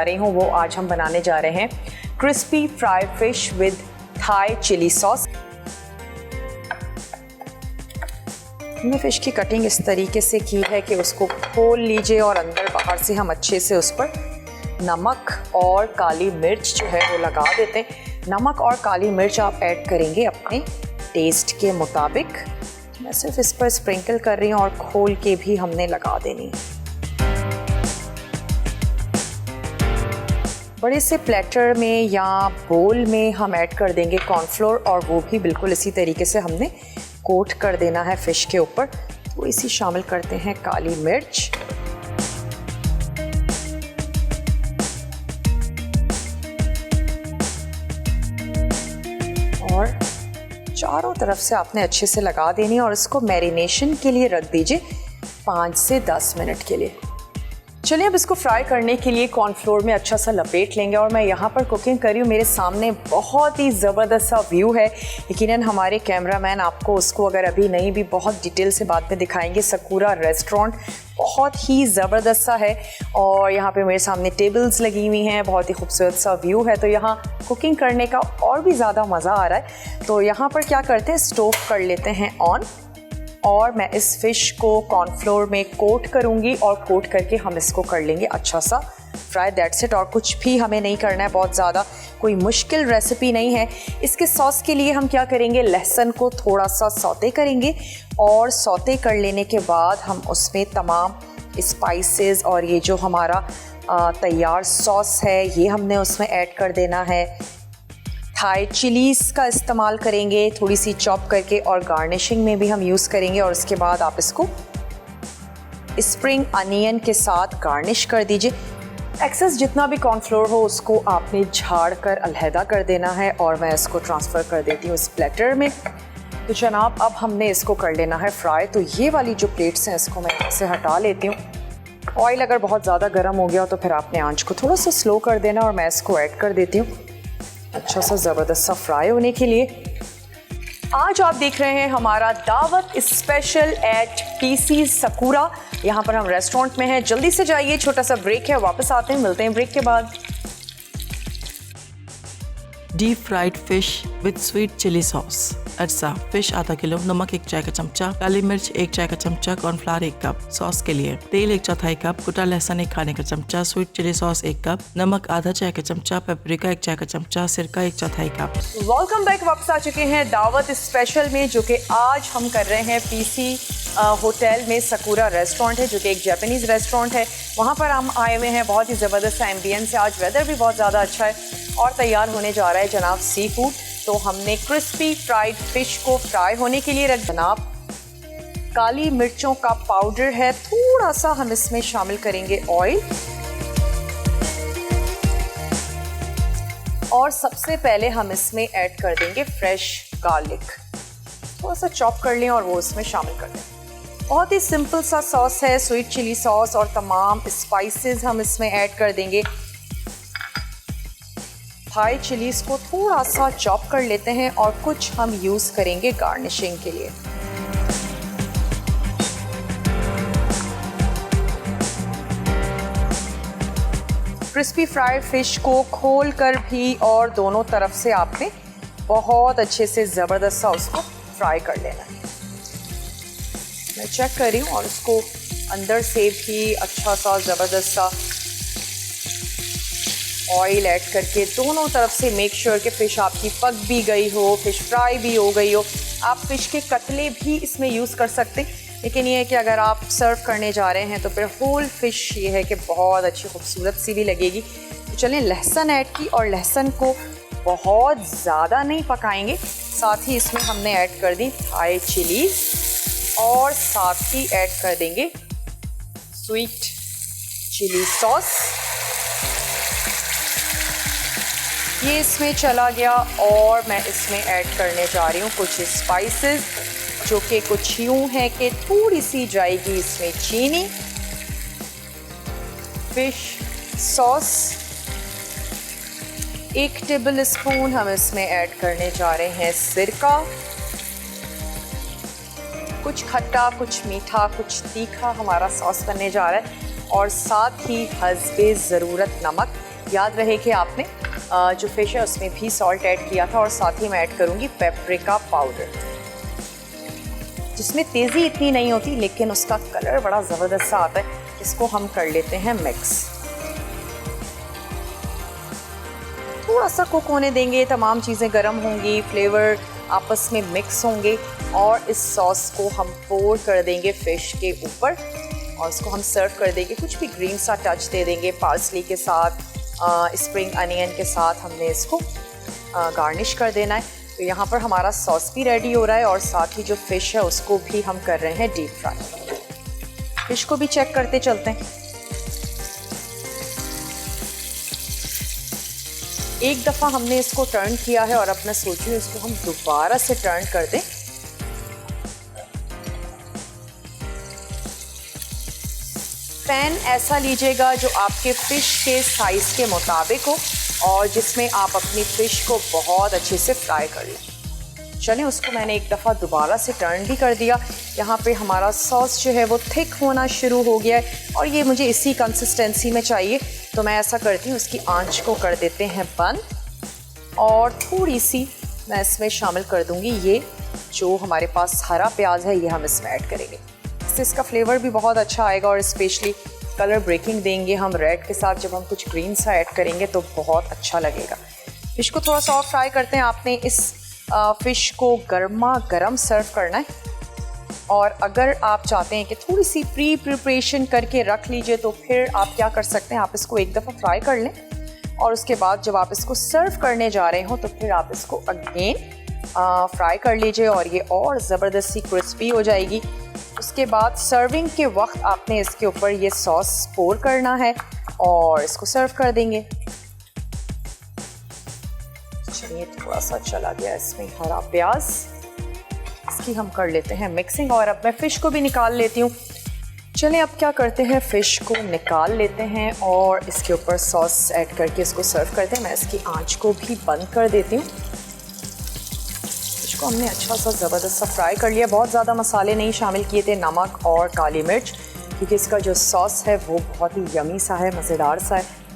रही हूँ वो आज हम बनाने जा रहे हैं crispy fry fish with Thai chilli sauce. हमने फिश की कटिंग इस तरीके से की है कि उसको खोल लीजिए और अंदर बाहर से हम अच्छे से उस पर नमक और काली मिर्च जो है वो लगा देते हैं। नमक और काली मिर्च आप ऐड करेंगे अपने टेस्ट के मुताबिक। मैं सिर्फ इस पर स्प्रिंकल कर रही हूँ और खोल के भी हमने लगा देनी है। बड़े से प्लेटर में या बोल में हम ऐड कर देंगे कॉर्नफ्लोर और वो भी बिल्कुल इसी तरीके से हमने कोट कर देना है फिश के ऊपर। तो इसी शामिल करते हैं काली मिर्च और चारों तरफ से आपने अच्छे से लगा देनी और इसको मैरिनेशन के लिए रख दीजिए 5 से 10 मिनट के लिए। चलिए अब इसको फ्राई करने के लिए कॉर्नफ्लोर में अच्छा सा लपेट लेंगे और मैं यहाँ पर कुकिंग कर रही हूँ। मेरे सामने बहुत ही ज़बरदस्त सा व्यू है। यकीनन हमारे कैमरामैन आपको उसको अगर अभी नहीं भी बहुत डिटेल से बाद में दिखाएंगे। सकूरा रेस्टोरेंट बहुत ही ज़बरदस्त सा है और यहाँ पे मेरे सामने टेबल्स लगी हुई हैं। बहुत ही खूबसूरत सा व्यू है, तो यहाँ कुकिंग करने का और भी ज़्यादा मज़ा आ रहा है। तो यहाँ पर क्या करते हैं, स्टोव कर लेते हैं ऑन और मैं इस फिश को कॉर्नफ्लोर में कोट करूंगी और कोट करके हम इसको कर लेंगे अच्छा सा फ्राई। That's it. और कुछ भी हमें नहीं करना है, बहुत ज़्यादा कोई मुश्किल रेसिपी नहीं है। इसके सॉस के लिए हम क्या करेंगे, लहसुन को थोड़ा सा सौते करेंगे और सौते कर लेने के बाद हम उसमें तमाम स्पाइसेस और ये जो हमारा तैयार सॉस है ये हमने उसमें ऐड कर देना है। थाई चिलीज़ का इस्तेमाल करेंगे थोड़ी सी चॉप करके और गार्निशिंग में भी हम यूज़ करेंगे। और उसके बाद आप इसको स्प्रिंग अनियन के साथ गार्निश कर दीजिए। एक्सेस जितना भी कॉर्नफ्लोर हो उसको आपने झाड़ कर अलहदा कर देना है और मैं इसको ट्रांसफ़र कर देती हूँ इस प्लेटर में। तो जनाब अब हमने इसको कर लेना है फ्राई। तो ये वाली जो प्लेट्स हैं इसको मैं यहाँ से हटा लेती हूँ। ऑयल अगर बहुत ज़्यादा गर्म हो गया हो तो फिर आपने आंच को थोड़ा सा स्लो कर देना और मैं इसको ऐड कर देती हूँ अच्छा सा ज़बरदस्त सा फ्राई होने के लिए। आज आप देख रहे हैं हमारा दावत स्पेशल एट पीसी सकूरा। यहाँ पर हम रेस्टोरेंट में हैं। जल्दी से जाइए, छोटा सा ब्रेक है, वापस आते हैं, मिलते हैं ब्रेक के बाद। Deep fried fish with sweet chilli sauce. अज्जा फिश आधा किलो, नमक 1 चाय का चमचा, काली मिर्च 1 चाय का चमचा, कॉर्नफ्लावर 1 कप। सॉस के लिए तेल 1/4 कप, कुटा लहसुन 1 खाने का चमचा, स्वीट चिली सॉस 1 कप, नमक आधा चाय का चमचा, पेपरिका 1 चाय का चमचा, सिरका 1/4 कप। Welcome back. वापस आ चुके हैं दावत स्पेशल में, जो कि आज हम कर रहे हैं पीसी होटल में। सकूरा रेस्टोरेंट है जो कि एक जापानीज़ रेस्टोरेंट है। वहाँ पर हम आए हुए हैं। बहुत ही ज़बरदस्त एम्बियंस है। आज वेदर भी बहुत ज़्यादा अच्छा है और तैयार होने जा रहा है जनाब सी फूड। तो हमने क्रिस्पी फ्राइड फिश को फ्राई होने के लिए रख जनाब काली मिर्चों का पाउडर है, थोड़ा सा हम इसमें शामिल करेंगे ऑयल और सबसे पहले हम इसमें ऐड कर देंगे फ्रेश गार्लिक। थोड़ा सा चॉप कर लें और वो इसमें शामिल कर दें। बहुत ही सिंपल सा सॉस है, स्वीट चिली सॉस, और तमाम स्पाइसेस हम इसमें ऐड कर देंगे। थाई चिलीज़ को थोड़ा सा चॉप कर लेते हैं और कुछ हम यूज़ करेंगे गार्निशिंग के लिए। क्रिस्पी फ्राइड फिश को खोल कर भी और दोनों तरफ से आपने बहुत अच्छे से ज़बरदस्त सा उसको फ्राई कर लेना है। मैं चेक कर रही हूँ और उसको अंदर से भी अच्छा सा ज़बरदस्त सा ऑयल ऐड करके दोनों तरफ से मेक श्योर कि फ़िश आपकी पक भी गई हो, फ़िश फ्राई भी हो गई हो। आप फ़िश के कतले भी इसमें यूज़ कर सकते हैं, लेकिन ये है कि अगर आप सर्व करने जा रहे हैं तो फिर होल फ़िश ये है कि बहुत अच्छी खूबसूरत सी भी लगेगी। तो चलें, लहसुन ऐड की और लहसुन को बहुत ज़्यादा नहीं पकाएंगे। साथ ही इसमें हमने ऐड कर दी थाई चिलीज़ और साथ ही ऐड कर देंगे स्वीट चिली सॉस। ये इसमें चला गया और मैं इसमें ऐड करने जा रही हूँ कुछ स्पाइसेस, जो कि कुछ यूँ है कि थोड़ी सी जाएगी इसमें चीनी, फिश सॉस 1 टेबल स्पून हम इसमें ऐड करने जा रहे हैं सिरका, कुछ खट्टा कुछ मीठा कुछ तीखा हमारा सॉस बनने जा रहा है, और साथ ही हस्बे ज़रूरत नमक। याद रहे कि आपने जो फिश है उसमें भी सॉल्ट ऐड किया था और साथ ही मैं ऐड करूँगी पेपरिका पाउडर, जिसमें तेज़ी इतनी नहीं होती लेकिन उसका कलर बड़ा ज़बरदस्त सा आता है। इसको हम कर लेते हैं मिक्स। थोड़ा सा कुक होने देंगे, तमाम चीज़ें गर्म होंगी, फ्लेवर आपस में मिक्स होंगे और इस सॉस को हम पोर कर देंगे फ़िश के ऊपर और इसको हम सर्व कर देंगे। कुछ भी ग्रीन सा टच दे देंगे, पार्सली के साथ, स्प्रिंग अनियन के साथ हमने इसको गार्निश कर देना है। तो यहाँ पर हमारा सॉस भी रेडी हो रहा है और साथ ही जो फ़िश है उसको भी हम कर रहे हैं डीप फ्राई। फ़िश को भी चेक करते चलते हैं। एक दफ़ा हमने इसको टर्न किया है और अब मैं सोच रही हूँ इसको हम दोबारा से टर्न कर दें। पैन ऐसा लीजिएगा जो आपके फ़िश के साइज़ के मुताबिक हो और जिसमें आप अपनी फ़िश को बहुत अच्छे से फ्राई कर लें। चलें, उसको मैंने एक दफ़ा दोबारा से टर्न भी कर दिया। यहाँ पे हमारा सॉस जो है वो थिक होना शुरू हो गया है और ये मुझे इसी कंसिस्टेंसी में चाहिए। तो मैं ऐसा करती हूँ, उसकी आंच को कर देते हैं बंद और थोड़ी सी मैं इसमें शामिल कर दूँगी ये जो हमारे पास हरा प्याज है, ये हम इसमें ऐड करेंगे। इससे इसका फ्लेवर भी बहुत अच्छा आएगा और स्पेशली कलर ब्रेकिंग देंगे हम रेड के साथ। जब हम कुछ ग्रीन सा ऐड करेंगे तो बहुत अच्छा लगेगा। फिश को थोड़ा सा और फ्राई करते हैं। आपने इस फ़िश को गर्मा गर्म सर्व करना है और अगर आप चाहते हैं कि थोड़ी सी प्री प्रिपरेशन करके रख लीजिए तो फिर आप क्या कर सकते हैं, आप इसको एक दफ़ा फ्राई कर लें और उसके बाद जब आप इसको सर्व करने जा रहे हो तो फिर आप इसको अगेन फ्राई कर लीजिए और ये और ज़बरदस्ती क्रिस्पी हो जाएगी। उसके बाद सर्विंग के वक्त आपने इसके ऊपर ये सॉस पोर करना है और इसको सर्व कर देंगे। चलिए, थोड़ा सा चला गया इसमें हरा प्याज, इसकी हम कर लेते हैं मिक्सिंग और अब मैं फ़िश को भी निकाल लेती हूँ। चलें, अब क्या करते हैं, फ़िश को निकाल लेते हैं और इसके ऊपर सॉस ऐड करके इसको सर्व करते हैं। मैं इसकी आंच को भी बंद कर देती हूँ। इसको हमने अच्छा सा ज़बरदस्त सा फ्राई कर लिया। बहुत ज़्यादा मसाले नहीं शामिल किए थे, नमक और काली मिर्च, क्योंकि इसका जो सॉस है वो बहुत ही यमी सा है, मज़ेदार सा है।